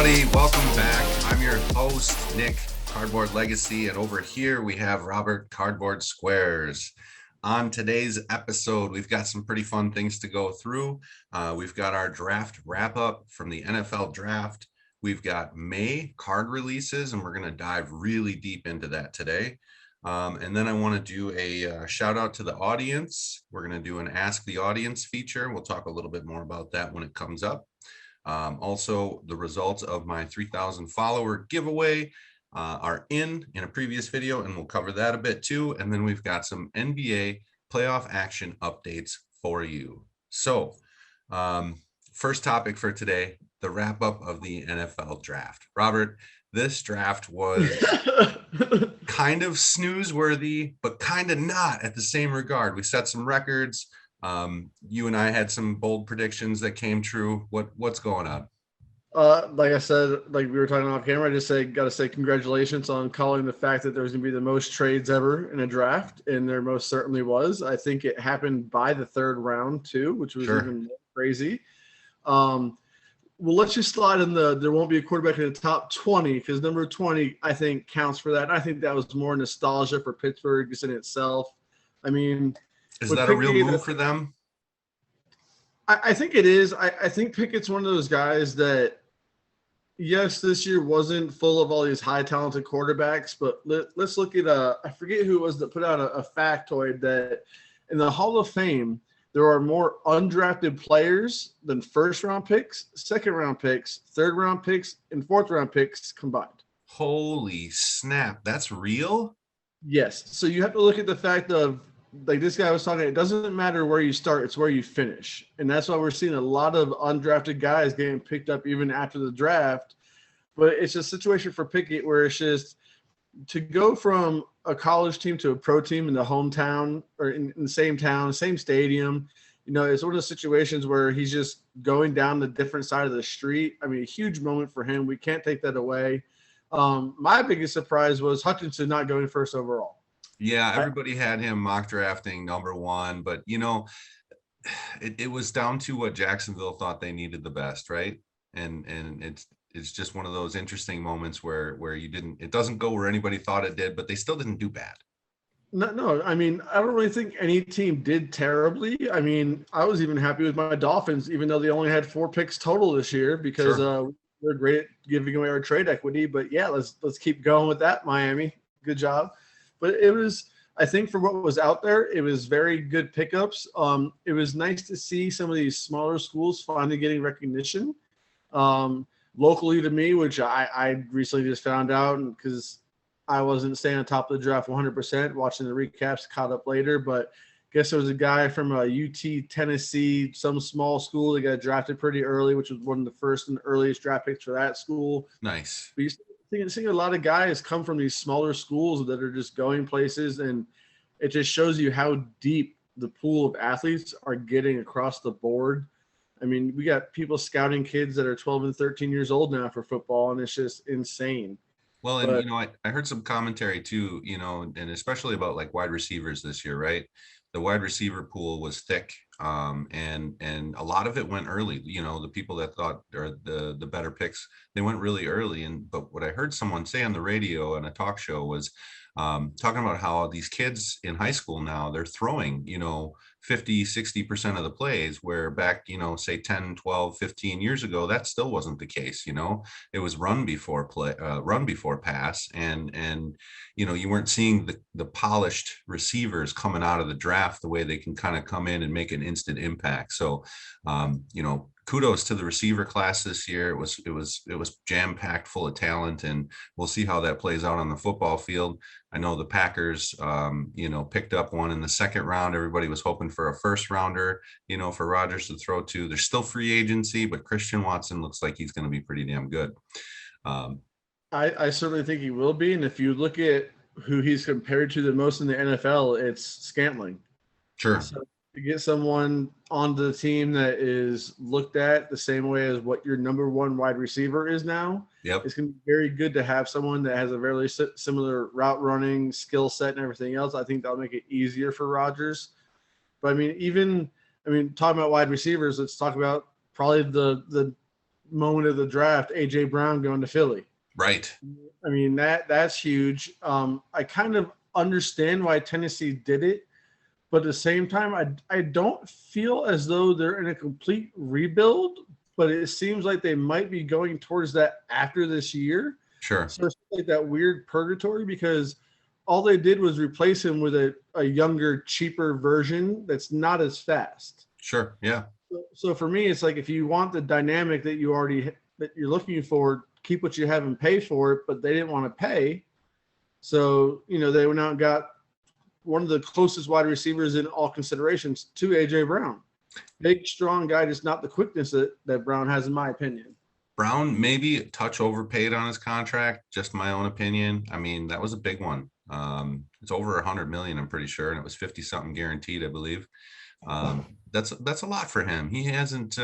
everybody. Welcome back. I'm your host, Nick, Cardboard Legacy, and over here we have Robert, Cardboard Squares. On today's episode, we've got some pretty fun things to go through. We've got our draft wrap-up from the NFL draft. We've got May card releases, and we're going to dive really deep into that today. And then I want to do a shout out to the audience. We're going to do an Ask the Audience feature. We'll talk a little bit more about that when it comes up. Also, the results of my 3,000 follower giveaway are in a previous video, and we'll cover that a bit too. And then we've got some NBA playoff action updates for you. So first topic for today, the wrap up of the NFL draft. Robert, this draft was kind of snooze worthy, but kind of not at the same regard. We set some records. You and I had some bold predictions that came true. What's going on? Like I said, like we were talking off camera, I just got to say congratulations on calling the fact that there was going to be the most trades ever in a draft, and there most certainly was. I think it happened by the third round too, which was even more crazy. We'll let you slide in there won't be a quarterback in the top 20 because number 20, I think, counts for that. And I think that was more nostalgia for Pittsburgh just in itself. I mean, is that a real move for them? I think it is. I think Pickett's one of those guys that, yes, this year wasn't full of all these high talented quarterbacks, but let's look at I forget who it was that put out a factoid that in the Hall of Fame, there are more undrafted players than first-round picks, second-round picks, third-round picks, and fourth-round picks combined. Holy snap. That's real? Yes. So you have to look at the fact of, like this guy was talking, it doesn't matter where you start, it's where you finish. And that's why we're seeing a lot of undrafted guys getting picked up even after the draft. But it's a situation for Pickett where it's just to go from a college team to a pro team in the hometown or in the same town, same stadium. You know, it's one of those situations where he's just going down the different side of the street. I mean, a huge moment for him. We can't take that away. My biggest surprise was Hutchinson not going first overall. Yeah, everybody had him mock drafting number one, but you know, it was down to what Jacksonville thought they needed the best, right? And it's just one of those interesting moments where it doesn't go where anybody thought it did, but they still didn't do bad. No, I mean, I don't really think any team did terribly. I mean, I was even happy with my Dolphins, even though they only had 4 picks total this year because we're great at giving away our trade equity. But yeah, let's keep going with that, Miami. Good job. But it was, I think, for what was out there, it was very good pickups. It was nice to see some of these smaller schools finally getting recognition locally to me, which I recently just found out because I wasn't staying on top of the draft 100%, watching the recaps, caught up later. But I guess there was a guy from UT Tennessee, some small school that got drafted pretty early, which was one of the first and earliest draft picks for that school. Nice. But seeing a lot of guys come from these smaller schools that are just going places, and it just shows you how deep the pool of athletes are getting across the board. I mean, we got people scouting kids that are 12 and 13 years old now for football, and it's just insane. Well, and you know, I heard some commentary too, you know, and especially about like wide receivers this year, right? The wide receiver pool was thick, and a lot of it went early. You know, the people that thought or the better picks, they went really early. But what I heard someone say on the radio on a talk show was talking about how these kids in high school now, they're throwing, you know, 50-60% of the plays, where back, you know, say 10, 12, 15 years ago, that still wasn't the case. You know, it was run before pass. And, you know, you weren't seeing the polished receivers coming out of the draft the way they can kind of come in and make an instant impact. So, you know, kudos to the receiver class this year. It was jam-packed full of talent, and we'll see how that plays out on the football field. I know the Packers, you know, picked up one in the second round. Everybody was hoping for a first rounder, you know, for Rodgers to throw to. There's still free agency, but Christian Watson looks like he's going to be pretty damn good. I certainly think he will be. And if you look at who he's compared to the most in the NFL, it's Scantling. Sure. So to get someone on the team that is looked at the same way as what your number one wide receiver is now, it's going to be very good to have someone that has a very similar route running skill set and everything else. I think that'll make it easier for Rodgers. But I mean, talking about wide receivers, let's talk about probably the moment of the draft, AJ Brown going to Philly. Right. I mean, that's huge. I kind of understand why Tennessee did it, but at the same time, I don't feel as though they're in a complete rebuild, but it seems like they might be going towards that after this year. Sure. So it's like that weird purgatory because all they did was replace him with a younger, cheaper version that's not as fast. Sure. Yeah. So for me, it's like if you want the dynamic that you're looking for, keep what you have and pay for it, but they didn't want to pay. So, they went out and got one of the closest wide receivers in all considerations to AJ Brown. Big, strong guy, just not the quickness that Brown has, in my opinion. Brown maybe a touch overpaid on his contract, just my own opinion. I mean, that was a big one. It's over 100 million, I'm pretty sure, and it was 50 something guaranteed, I believe. That's a lot for him. He hasn't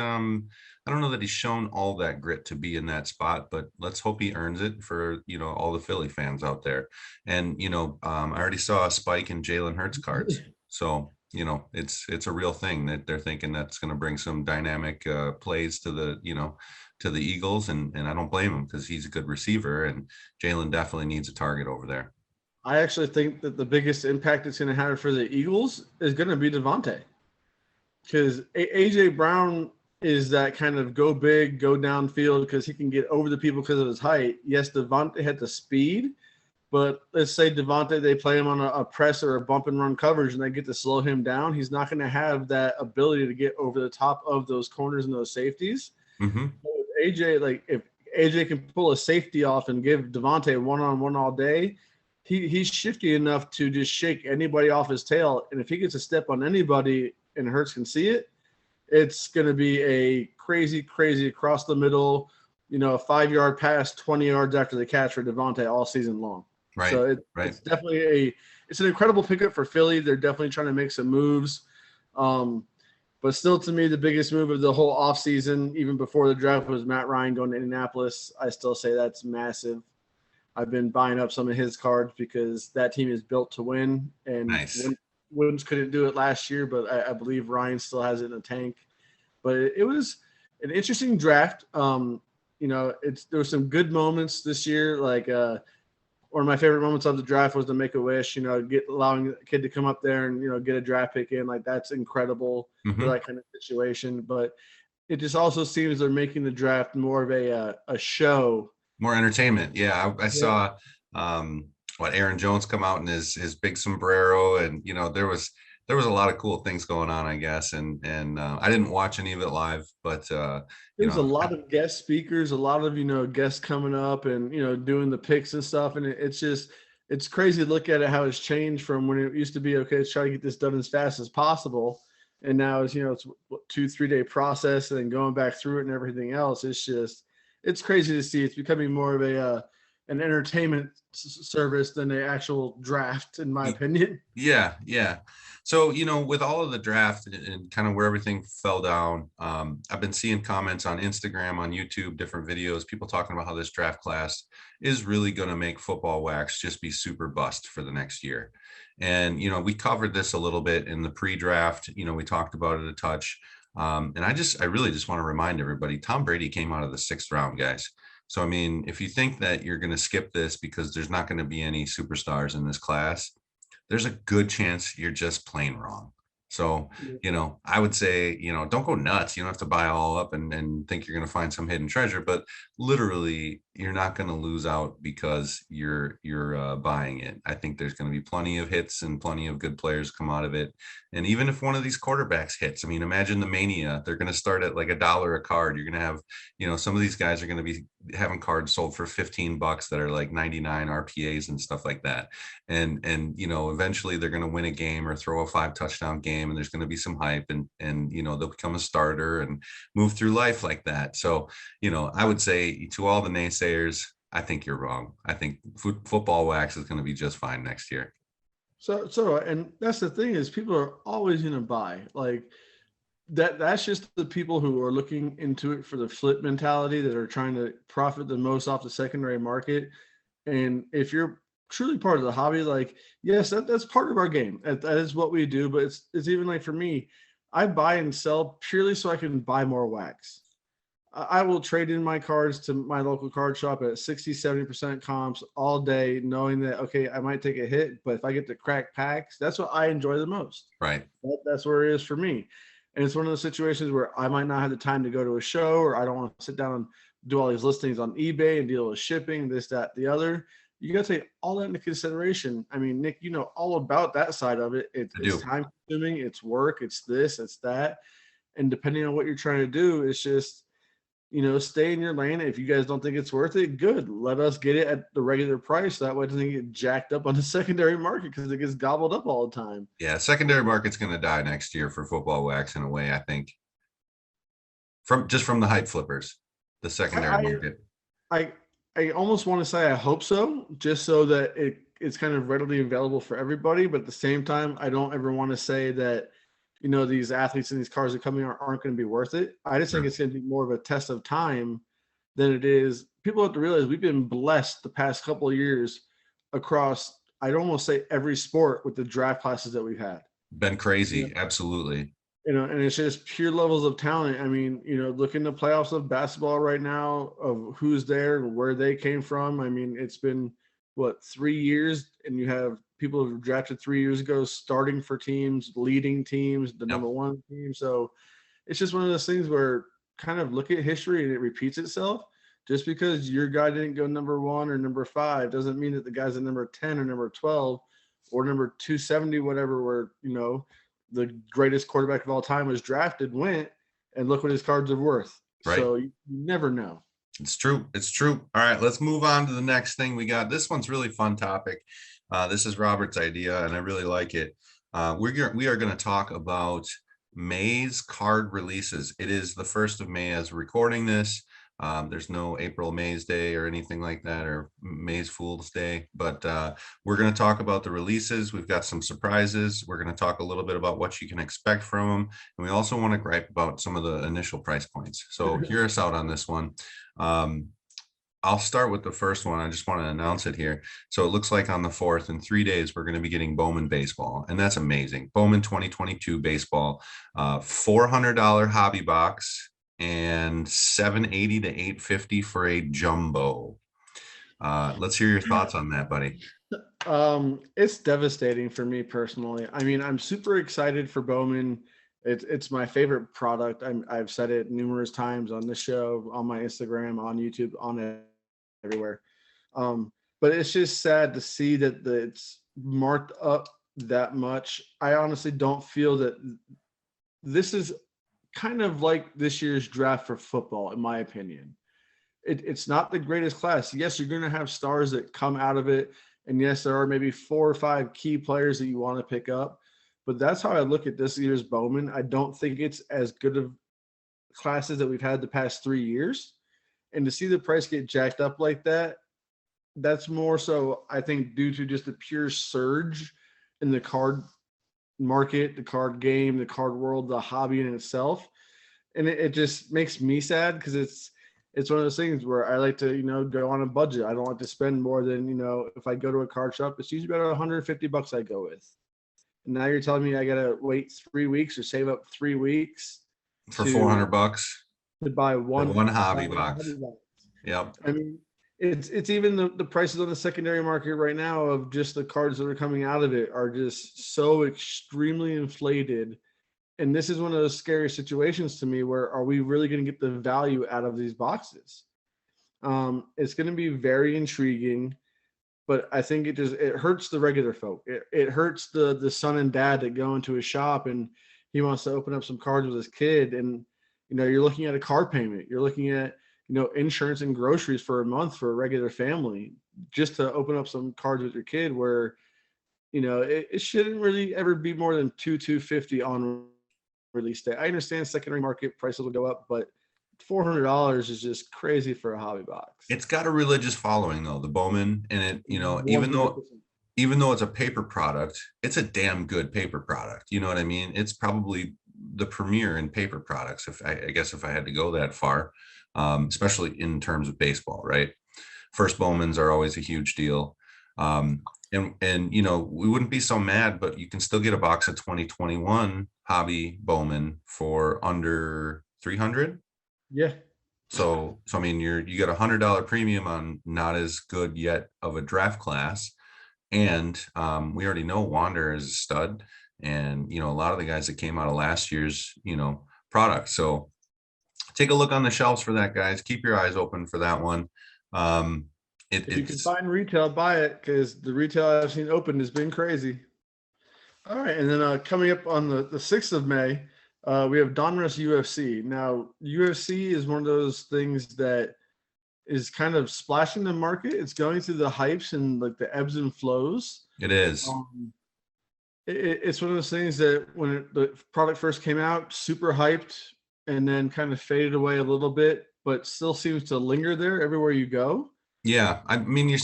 I don't know that he's shown all that grit to be in that spot, but let's hope he earns it for all the Philly fans out there. And I already saw a spike in Jalen Hurts cards, so it's a real thing that they're thinking that's going to bring some dynamic plays to the to the Eagles, and I don't blame him because he's a good receiver, and Jalen definitely needs a target over there. I actually think that the biggest impact it's going to have for the Eagles is going to be Devontae. Because AJ Brown is that kind of go big, go downfield because he can get over the people because of his height. Yes, Devontae had the speed, but let's say Devontae, they play him on a press or a bump and run coverage and they get to slow him down. He's not going to have that ability to get over the top of those corners and those safeties. Mm-hmm. AJ, like if AJ can pull a safety off and give Devontae one-on-one all day, he's shifty enough to just shake anybody off his tail. And if he gets a step on anybody and Hurts can see it, it's going to be a crazy across the middle, a 5-yard pass, 20 yards after the catch for Devontae all season long. Right. So it's definitely it's an incredible pickup for Philly. They're definitely trying to make some moves. But still, to me, the biggest move of the whole offseason, even before the draft, was Matt Ryan going to Indianapolis. I still say that's massive. I've been buying up some of his cards because that team is built to win. And nice. Woods couldn't do it last year, but I believe Ryan still has it in the tank. But it was an interesting draft. There were some good moments this year. Like one of my favorite moments of the draft was the Make-A-Wish. Allowing a kid to come up there and get a draft pick in. Like that's incredible for that kind of situation. But it just also seems they're making the draft more of a show. More entertainment. Yeah, I saw Aaron Jones come out in his big sombrero, and there was a lot of cool things going on, I guess, and I didn't watch any of it live, but there's a lot of guest speakers, a lot of guests coming up and doing the picks and stuff, and it's crazy to look at it how it's changed from when it used to be okay, let's try to get this done as fast as possible, and now it's it's 2-3 day process and then going back through it and everything else. It's crazy to see. It's becoming more of an entertainment service than an actual draft, in my opinion. Yeah. So, with all of the draft and kind of where everything fell down, I've been seeing comments on Instagram, on YouTube, different videos, people talking about how this draft class is really going to make football wax just be super bust for the next year. And, we covered this a little bit in the pre-draft, we talked about it a touch. And I really just want to remind everybody, Tom Brady came out of the 6th round, guys. So, I mean, if you think that you're going to skip this because there's not going to be any superstars in this class, there's a good chance you're just plain wrong. So, I would say, don't go nuts. You don't have to buy all up and think you're going to find some hidden treasure, but literally you're not going to lose out because you're buying it. I think there's going to be plenty of hits and plenty of good players come out of it. And even if one of these quarterbacks hits, I mean, imagine the mania, they're going to start at like $1 a card. You're going to have, some of these guys are going to be having cards sold for $15 that are like 99 RPAs and stuff like that. And eventually they're going to win a game or throw a 5 touchdown game, and there's going to be some hype, and they'll become a starter and move through life like that. So, I would say to all the naysayers, I think you're wrong. I think football wax is going to be just fine next year. So, and that's the thing is people are always going to buy like that. That's just the people who are looking into it for the flip mentality that are trying to profit the most off the secondary market. And if you're truly part of the hobby, like, yes, that's part of our game. That is what we do. But it's even like for me, I buy and sell purely so I can buy more wax. I will trade in my cards to my local card shop at 60, 70% comps all day, knowing that, okay, I might take a hit, but if I get to crack packs, that's what I enjoy the most. Right. That's where it is for me. And it's one of those situations where I might not have the time to go to a show, or I don't want to sit down and do all these listings on eBay and deal with shipping, this, that, the other. You got to take all that into consideration. I mean, Nick, you know all about that side of it. I It's do. time consuming, it's work, it's this, it's that. And depending on what you're trying to do, it's just, stay in your lane. If you guys don't think it's worth it, good. Let us get it at the regular price. That way it doesn't get jacked up on the secondary market because it gets gobbled up all the time. Yeah, secondary market's going to die next year for football wax in a way, I think. From the hype flippers, the secondary I market. I I almost want to say I hope so, just so that it's kind of readily available for everybody. But at the same time, I don't ever want to say that, these athletes and these cars that coming aren't going to be worth it. I just think Sure. it's going to be more of a test of time than it is. People have to realize we've been blessed the past couple of years across, I'd almost say every sport with the draft classes that we've had. Been You know, crazy. Absolutely. and it's just pure levels of talent. I mean, look in the playoffs of basketball right now of who's there and where they came from. I mean, it's been what 3 years, and you have people who were drafted 3 years ago starting for teams, leading teams, the Yep. number one team. So it's just one of those things where kind of look at history and it repeats itself. Just because your guy didn't go number one or number five doesn't mean that the guys at number 10 or number 12 or number 270, whatever, were, the greatest quarterback of all time was drafted, went, and look what his cards are worth. Right. So you never know. It's true. It's true. All right, let's move on to the next thing we got. This one's really fun topic. This is Robert's idea, and I really like it. We are going to talk about May's card releases. It is the 1st of May as we're recording this. There's no April May's Day or anything like that, or May's Fool's Day, but we're going to talk about the releases. We've got some surprises. We're going to talk a little bit about what you can expect from them. And we also want to gripe about some of the initial price points. So hear us out on this one. I'll start with the first one. I just want to announce it here. So it looks like on the 4th, in 3 days, we're going to be getting Bowman Baseball, and that's amazing. Bowman 2022 Baseball, $400 hobby box, and $780 to $850 for a jumbo. Let's hear your thoughts on that, buddy. It's devastating for me personally. I mean, I'm super excited for Bowman. It's my favorite product. I've said it numerous times on this show, on my Instagram, on YouTube, on it, everywhere. But it's just sad to see that it's marked up that much. I honestly don't feel that this is kind of like this year's draft for football, in my opinion. It's not the greatest class. Yes, you're going to have stars that come out of it. And yes, there are maybe 4 or 5 key players that you want to pick up. But that's how I look at this year's Bowman. I don't think it's as good of classes that we've had the past 3 years. And to see the price get jacked up like that, that's more so, I think, due to just the pure surge in the card market, the card game, the card world, the hobby in itself. And it just makes me sad because it's one of those things where I like to, go on a budget. I don't like to spend more than, if I go to a card shop, it's usually about $150 I go with. And now you're telling me I got to wait 3 weeks or save up 3 weeks for $400 to buy one hobby box. Yep. I mean, it's even the prices on the secondary market right now of just the cards that are coming out of it are just so extremely inflated. And this is one of those scary situations to me where are we really going to get the value out of these boxes? It's going to be very intriguing, but I think it hurts the regular folk. It hurts the son and dad that go into a shop and he wants to open up some cards with his kid. And, you're looking at a car payment. You're looking at, insurance and groceries for a month for a regular family just to open up some cards with your kid where, it shouldn't really ever be more than $250 on release day. I understand secondary market prices will go up, but $400 is just crazy for a hobby box. It's got a religious following though, the Bowman, and it, even 100%. though it's a paper product, it's a damn good paper product. You know what I mean? It's probably the premier in paper products. If I guess if I had to go that far, especially in terms of baseball, right? First Bowmans are always a huge deal. And we wouldn't be so mad, but you can still get a box of 2021 hobby Bowman for under 300. Yeah. So I mean, you got $100 premium on not as good yet of a draft class, and we already know Wander is a stud, and a lot of the guys that came out of last year's product. So take a look on the shelves for that, guys. Keep your eyes open for that one. Um, If you can it's find retail, buy it because the retail I've seen open has been crazy. All right, and then coming up on the 6th of May, we have Donruss UFC. Now, UFC is one of those things that is kind of splashing the market. It's going through the hypes and like the ebbs and flows. it is. Um, it's one of those things that when the product first came out, super hyped, and then kind of faded away a little bit, but still seems to linger there everywhere you go. Yeah, I mean, I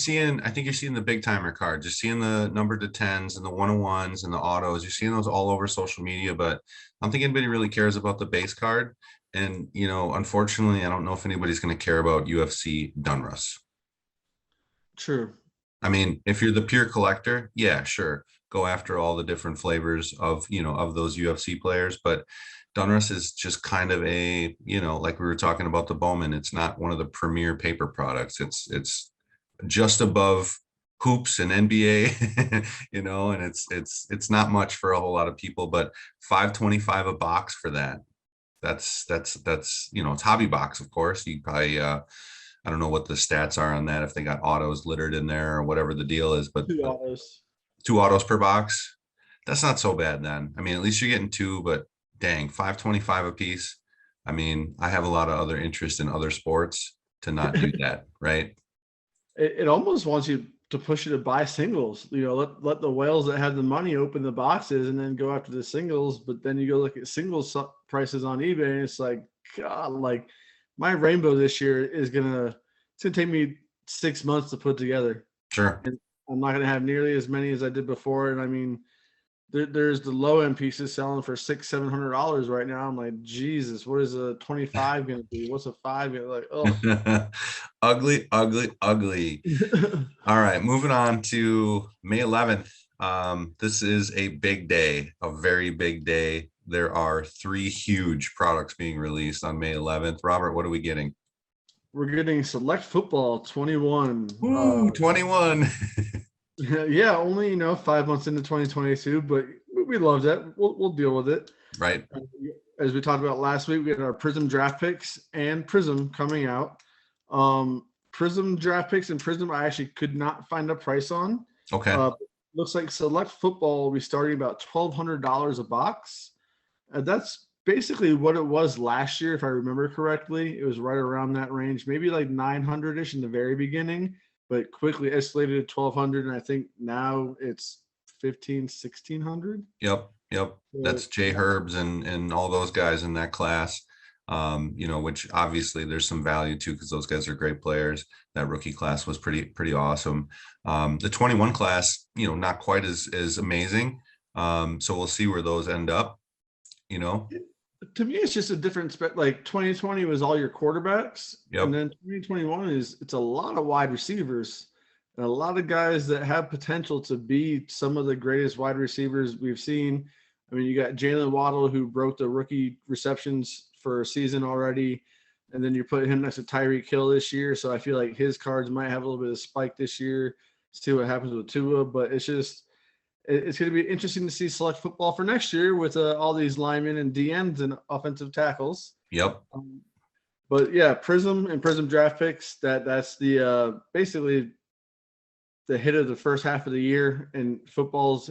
think you're seeing the big timer cards. You're seeing the number to tens and the 101s and the autos. You're seeing those all over social media, but I don't think anybody really cares about the base card. And, unfortunately, I don't know if anybody's going to care about UFC Dunruss. True. I mean, if you're the pure collector, yeah, sure. Go after all the different flavors of those UFC players. But Donruss is just kind of like we were talking about the Bowman. It's not one of the premier paper products. It's just above hoops and NBA, and it's not much for a whole lot of people, but 525 a box for that. That's it's hobby box, of course. You probably I don't know what the stats are on that, if they got autos littered in there or whatever the deal is, but Two autos. two autos per box, that's not so bad then. I mean, at least you're getting two, but dang, 525 a piece. I mean, I have a lot of other interest in other sports to not do that, right? It almost wants you to push you to buy singles. Let the whales that have the money open the boxes and then go after the singles. But then you go look at singles prices on eBay, and it's like, God, like my rainbow this year it's gonna take me 6 months to put together, Sure. and I'm not gonna have nearly as many as I did before. And I mean, there's the low end pieces selling for $600-700 right now. I'm like, Jesus, what is a 25 gonna be? What's a five gonna like? Oh. Ugly, ugly, ugly. All right, moving on to May 11th. This is a big day, a very big day. There are 3 huge products being released on May 11th. Robert, what are we getting? We're getting Select Football 21. Ooh, 21. Yeah, only 5 months into 2022, but we love that. We'll deal with it. Right. As we talked about last week, we had our Prism draft picks and Prism coming out. Prism draft picks and Prism, I actually could not find a price on. Okay. Looks like Select Football will be starting about $1,200 a box. That's basically what it was last year, if I remember correctly. It was right around that range, maybe like 900-ish in the very beginning, but quickly escalated to 1,200, and I think now it's 1,500-1,600. Yep. That's Jay Herbs and all those guys in that class. Which obviously there's some value to, because those guys are great players. That rookie class was pretty awesome. The 21 class, not quite as amazing. So we'll see where those end up. To me, it's just a different like 2020 was all your quarterbacks. Yep. And then 2021 it's a lot of wide receivers and a lot of guys that have potential to be some of the greatest wide receivers we've seen. I mean, you got Jalen Waddle, who broke the rookie receptions for a season already, and then you put him next to Tyreek Hill this year. So I feel like his cards might have a little bit of spike this year. See what happens with Tua, but it's going to be interesting to see Select Football for next year with all these linemen and DNs and offensive tackles. Yep. But yeah, Prism and Prism draft picks. That's the basically the hit of the first half of the year in football's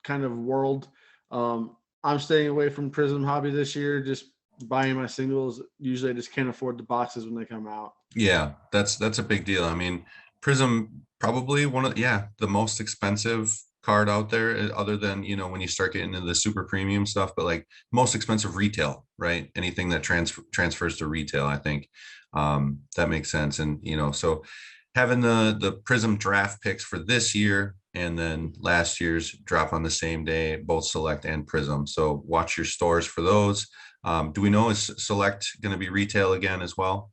kind of world. I'm staying away from Prism hobby this year. Just buying my singles. Usually, I just can't afford the boxes when they come out. Yeah, that's a big deal. I mean, Prism probably one of the most expensive card out there, other than when you start getting into the super premium stuff, but like most expensive retail, right? Anything that transfers to retail, I think that makes sense. And so having the Prism draft picks for this year and then last year's drop on the same day, both Select and Prism. So watch your stores for those. Do we know, is Select going to be retail again as well?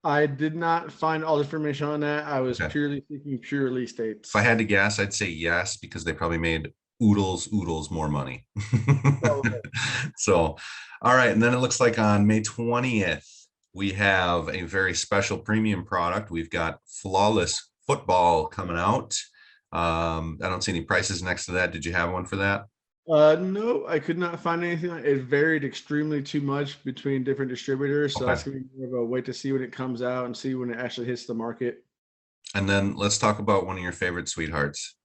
I did not find all the information on that. I was Okay. purely thinking pure release dates. If I had to guess, I'd say yes, because they probably made oodles more money. Oh, So, all right. And then it looks like on May 20th, we have a very special premium product. We've got Flawless Football coming out. I don't see any prices next to that. Did you have one for that? No, I could not find anything. It varied extremely too much between different distributors, so Okay. that's gonna be more of a wait to see when it comes out and see when it actually hits the market. And then let's talk about one of your favorite sweethearts.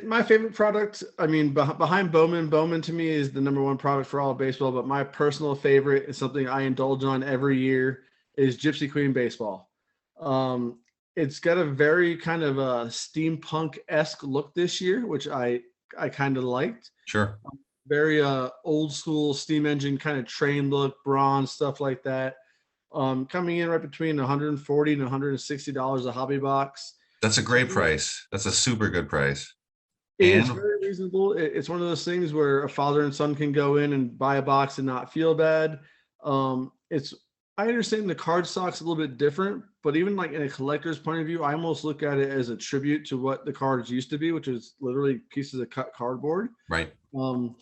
My favorite product, I mean, behind Bowman, Bowman to me is the number one product for all of baseball. But my personal favorite is something I indulge on every year is Gypsy Queen Baseball. Um, it's got a very kind of a steampunk esque look this year, which I kind of liked. Sure. Very old school steam engine kind of train look, bronze stuff like that. Coming in right between 140 and $160 a hobby box. That's a To great me, price. That's a super good price. it's And very reasonable. It's one of those things where a father and son can go in and buy a box and not feel bad. It's I understand the card stock's a little bit different, but even like in a collector's point of view, I almost look at it as a tribute to what the cards used to be, which is literally pieces of cut cardboard. right. Um,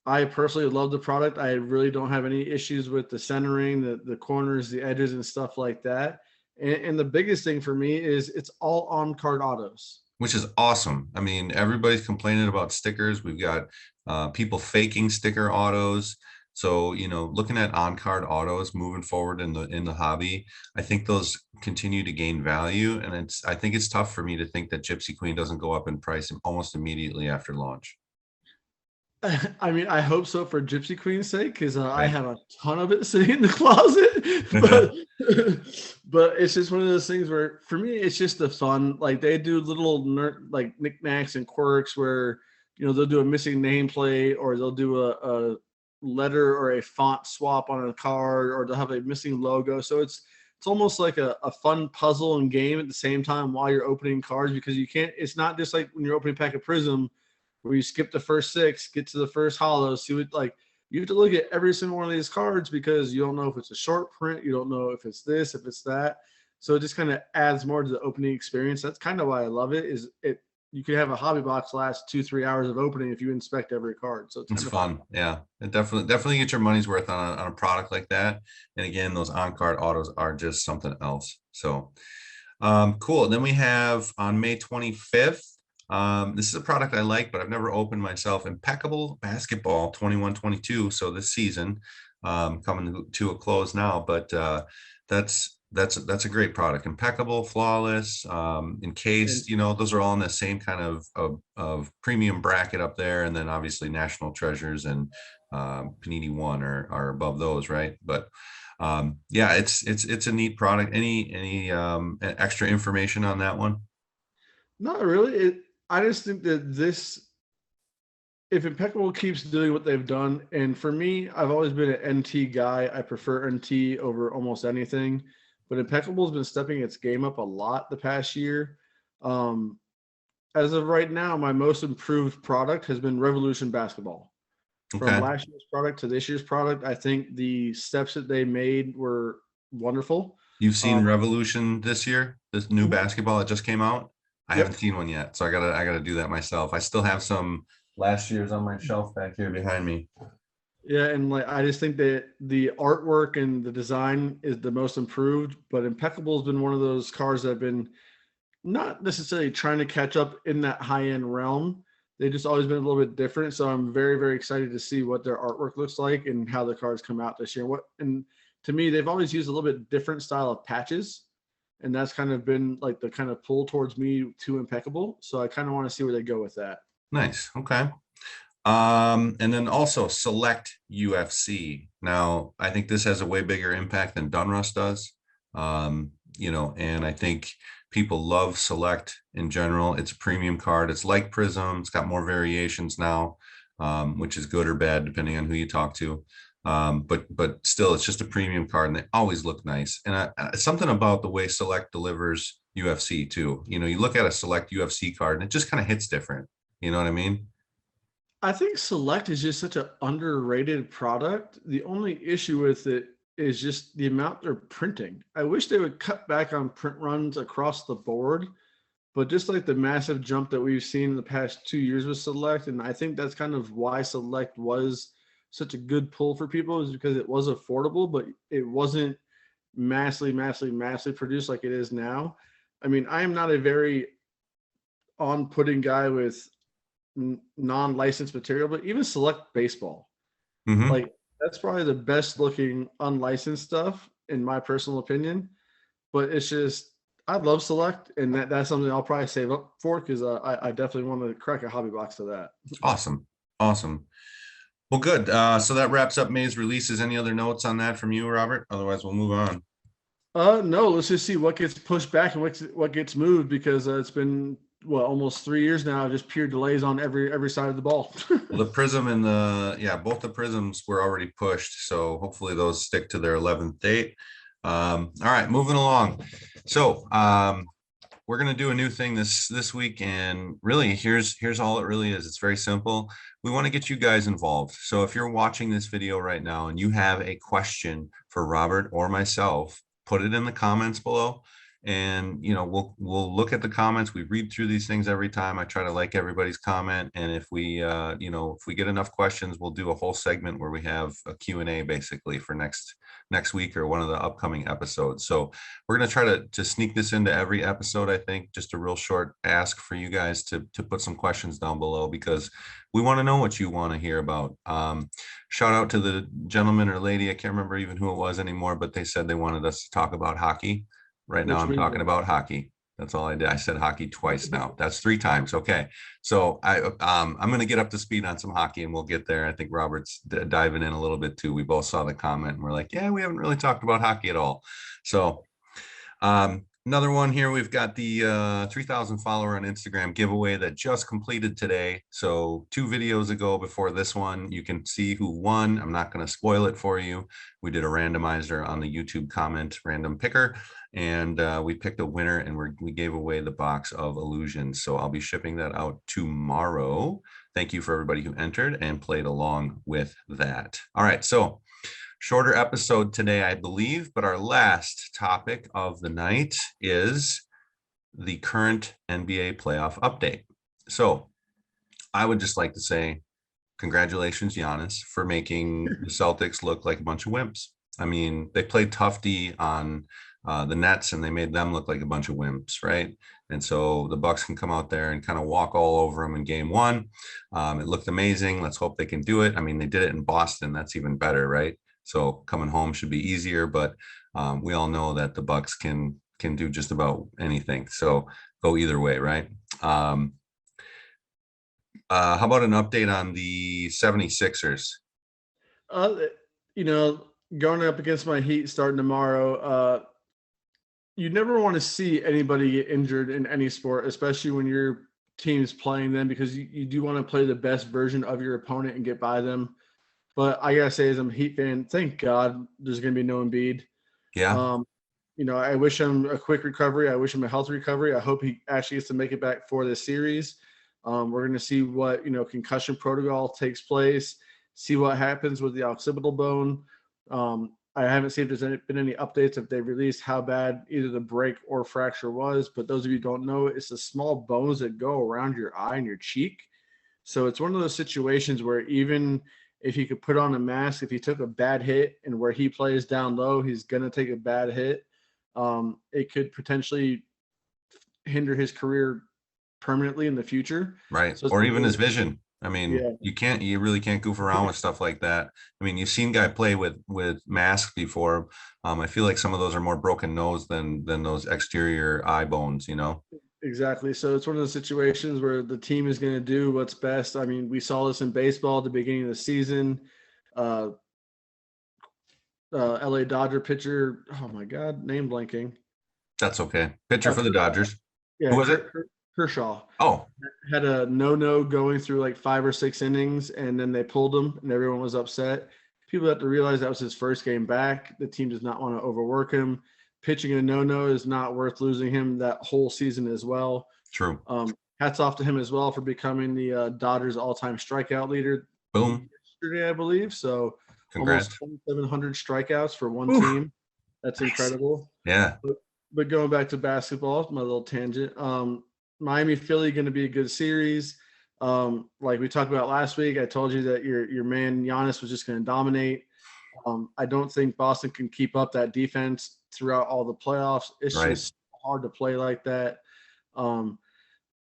I personally love the product. I really don't have any issues with the centering, the corners, the edges, and stuff like that. And the biggest thing for me is it's all on card autos. Which is awesome. I mean, everybody's complaining about stickers. We've got people faking sticker autos. So, looking at on-card autos moving forward in the hobby, I think those continue to gain value. And I think it's tough for me to think that Gypsy Queen doesn't go up in price almost immediately after launch. I mean, I hope so for Gypsy Queen's sake, because I Right. have a ton of it sitting in the closet. But but it's just one of those things where, for me, it's just the fun. Like they do little like knickknacks and quirks where they'll do a missing nameplate, or they'll do a letter or a font swap on a card, or they'll have a missing logo. So it's almost like a fun puzzle and game at the same time while you're opening cards, because you can't. It's not just like when you're opening a pack of Prism where you skip the first six, get to the first hollow, see what like you have to look at every single one of these cards because you don't know if it's a short print, you don't know if it's this, if it's that. So it just kind of adds more to the opening experience. That's kind of why I love it. Is it you could have a hobby box last 2-3 hours of opening if you inspect every card. So it's It's kind of fun. fun. Yeah. It definitely get your money's worth on a product like that. And again, those on-card autos are just something else. So cool. And then we have on May 25th. This is a product I like, but I've never opened myself. Impeccable Basketball 21-22. So this season, coming to a close now, but that's a great product. Impeccable, flawless, And encased. Those are all in the same kind of premium bracket up there, and then obviously National Treasures and Panini One are above those, right? But yeah, it's a neat product. Any extra information on that one? not really. I just think that this if Impeccable keeps doing what they've done, and for me, I've always been an NT guy. I prefer NT over almost anything, but Impeccable's been stepping its game up a lot the past year. Um, as of right now, my most improved product has been Revolution Basketball. From Okay. last year's product to this year's product, I think the steps that they made were wonderful. You've seen Um, Revolution this year, this new mhm, basketball that just came out. I haven't yep. seen one yet, so I gotta do that myself. I still have some last year's on my shelf back here behind me. Yeah, and like I just think that the artwork and the design is the most improved, but Impeccable has been one of those cars that have been not necessarily trying to catch up in that high end realm. They just always been a little bit different. So I'm very, very excited to see what their artwork looks like and how the cards come out this year. And to me, they've always used a little bit different style of patches. And that's kind of been like the kind of pull towards me to Impeccable. So I kind of want to see where they go with that. Nice. Okay. And then also Select UFC. Now, I think this has a way bigger impact than Dunruss does. And I think people love Select in general. It's a premium card. It's like Prism. It's got more variations now, which is good or bad depending on who you talk to. But still, it's just a premium card, and they always look nice. And something about the way Select delivers UFC too. You look at a Select UFC card, and it just kind of hits different. You know what I mean? I think Select is just such an underrated product. The only issue with it is just the amount they're printing. I wish they would cut back on print runs across the board, but just like the massive jump that we've seen in the past 2 years with Select, and I think that's kind of why Select was such a good pull for people is because it was affordable, but it wasn't massively produced like it is now. I mean, I am not a very on-putting guy with non-licensed material, but even Select Baseball, Mm-hmm. like that's probably the best looking unlicensed stuff in my personal opinion. But it's just I love Select, and that's something I'll probably save up for because I definitely want to crack a hobby box to that. Awesome. Awesome. Well, good. So that wraps up May's releases. Any other notes on that from you, Robert? Otherwise, we'll move on. No, let's just see what gets pushed back and what gets moved because it's been almost 3 years now, just pure delays on every side of the ball. Well, the Prism and both the Prisms were already pushed. So hopefully those stick to their 11th date. All right, moving along. So we're gonna do a new thing this week, and really here's all it really is. It's very simple. We want to get you guys involved. So if you're watching this video right now and you have a question for Robert or myself, put it in the comments below. And we'll look at the comments. We read through these things every time. I try to like everybody's comment, and if we if we get enough questions, we'll do a whole segment where we have a Q&A basically for next week or one of the upcoming episodes. So we're going to try to sneak this into every episode. I think just a real short ask for you guys to put some questions down below, because we want to know what you want to hear about. Shout out to the gentleman or lady, I can't remember even who it was anymore, but they said they wanted us to talk about hockey. Right now I'm talking about hockey. That's all I did. I said hockey twice now. That's 3 times. Okay. So I'm going to get up to speed on some hockey and we'll get there. I think Robert's diving in a little bit too. We both saw the comment and we're like, yeah, we haven't really talked about hockey at all. So another one here, we've got the 3,000 follower on Instagram giveaway that just completed today. So 2 videos ago before this one, you can see who won. I'm not going to spoil it for you. We did a randomizer on the YouTube comment random picker, and we picked a winner, and we gave away the box of Illusions. So I'll be shipping that out tomorrow. Thank you for everybody who entered and played along with that. All right, so shorter episode today, I believe, but our last topic of the night is the current NBA playoff update. So I would just like to say congratulations, Giannis, for making the Celtics look like a bunch of wimps. I mean, they played tough D on the Nets and they made them look like a bunch of wimps, right? And so the Bucks can come out there and kind of walk all over them in game 1. It looked amazing. Let's hope they can do it. I mean, they did it in Boston. That's even better, right? So coming home should be easier, but we all know that the Bucks can do just about anything. So go either way, right? How about an update on the 76ers? Going up against my Heat starting tomorrow, you never want to see anybody get injured in any sport, especially when your team's playing them, because you do want to play the best version of your opponent and get by them. But I gotta say, as I'm a Heat fan, thank God there's gonna be no Embiid. Yeah. I wish him a quick recovery. I wish him a healthy recovery. I hope he actually gets to make it back for this series. We're gonna see what concussion protocol takes place. See what happens with the occipital bone. I haven't seen if there's been any updates if they've released how bad either the break or fracture was. But those of you who don't know, it's the small bones that go around your eye and your cheek. So it's one of those situations where even if he could put on a mask, if he took a bad hit and where he plays down low, he's going to take a bad hit. It could potentially hinder his career permanently in the future. Right. So or even his vision. I mean, yeah. you really can't goof around with stuff like that. I mean, you've seen guy play with masks before. I feel like some of those are more broken nose than those exterior eye bones, Exactly. So it's one of those situations where the team is going to do what's best. I mean, we saw this in baseball at the beginning of the season. LA Dodger pitcher, oh my God, name blanking. That's okay. Pitcher for the Dodgers. Yeah, who was it? Kershaw. Oh, had a no going through like 5 or 6 innings, and then they pulled him, and everyone was upset. People have to realize that was his first game back. The team does not want to overwork him. Pitching a no is not worth losing him that whole season as well. true. Hats off to him as well for becoming the Dodgers all-time strikeout leader. Boom. Yesterday, I believe. So Congrats. almost 2,700 strikeouts for one team. That's nice. Incredible. Yeah. But going back to basketball, my little tangent. Miami Philly going to be a good series. Like we talked about last week, I told you that your man Giannis was just going to dominate. I don't think Boston can keep up that defense throughout all the playoffs. It's Right. just hard to play like that.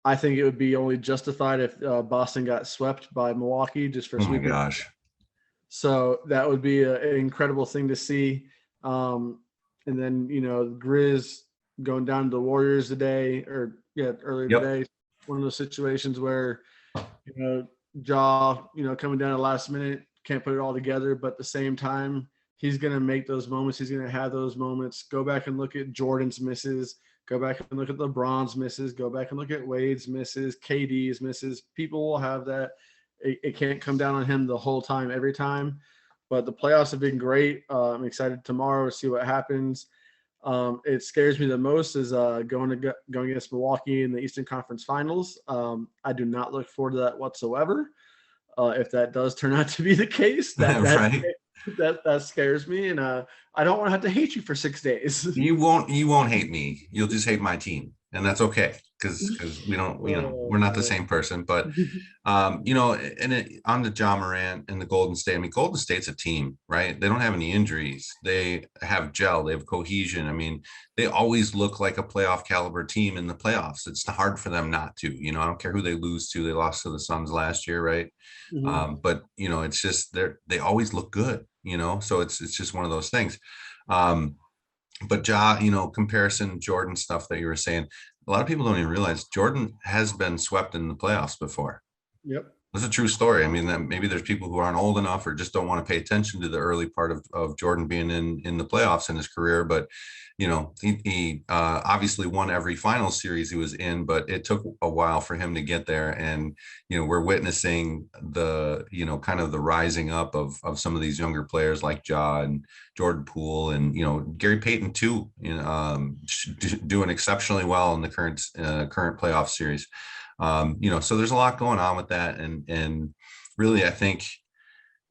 I think it would be only justified if Boston got swept by Milwaukee just for Oh my sweeping. gosh. So that would be an incredible thing to see. And then, Grizz going down to the Warriors today, earlier Yep. today. One of those situations where, Jaw, coming down at the last minute, can't put it all together, but at the same time, he's going to make those moments. He's going to have those moments. Go back and look at Jordan's misses. Go back and look at LeBron's misses. Go back and look at Wade's misses, KD's misses. People will have that. It can't come down on him the whole time, every time. But the playoffs have been great. I'm excited tomorrow to see what happens. It scares me the most is going against Milwaukee in the Eastern Conference Finals. I do not look forward to that whatsoever. If that does turn out to be the case, Right. that scares me, and I don't want to have to hate you for 6 days. You won't hate me. You'll just hate my team, and that's okay because we don't, we're not the same person. But on the John Morant and the Golden State. I mean, Golden State's a team, right? They don't have any injuries. They have gel. They have cohesion. I mean, they always look like a playoff caliber team in the playoffs. It's hard for them not to. I don't care who they lose to. They lost to the Suns last year, right? But it's just they always look good. So it's just one of those things. But comparison Jordan stuff that you were saying, a lot of people don't even realize Jordan has been swept in the playoffs before. Yep. That's a true story. I mean, that maybe there's people who aren't old enough or just don't want to pay attention to the early part of Jordan being in the playoffs in his career. But, he obviously won every final series he was in, but it took a while for him to get there. And, we're witnessing the, kind of the rising up of some of these younger players like Ja and Jordan Poole and, Gary Payton too, doing exceptionally well in the current playoff series. So there's a lot going on with that. And really, I think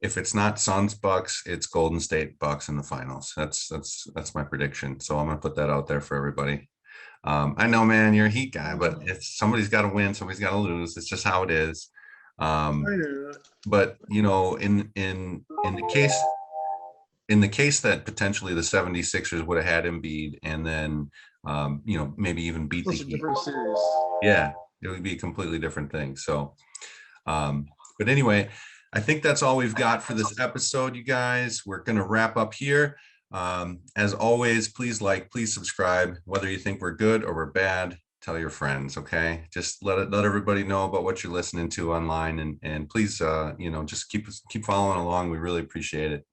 if it's not Suns Bucks, it's Golden State Bucks in the finals. That's my prediction. So I'm going to put that out there for everybody. I know, man, you're a Heat guy, but it's somebody's got to win. Somebody's got to lose. It's just how it is. But in the case that potentially the 76ers would have had Embiid and then, maybe even beat the Heat. Series. Yeah, it would be a completely different thing. So, but anyway, I think that's all we've got for this episode, you guys. We're going to wrap up here. As always, please subscribe, whether you think we're good or we're bad. Tell your friends, okay? Just let everybody know about what you're listening to online, and please, just keep following along. We really appreciate it.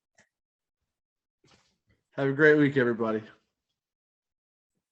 Have a great week, everybody.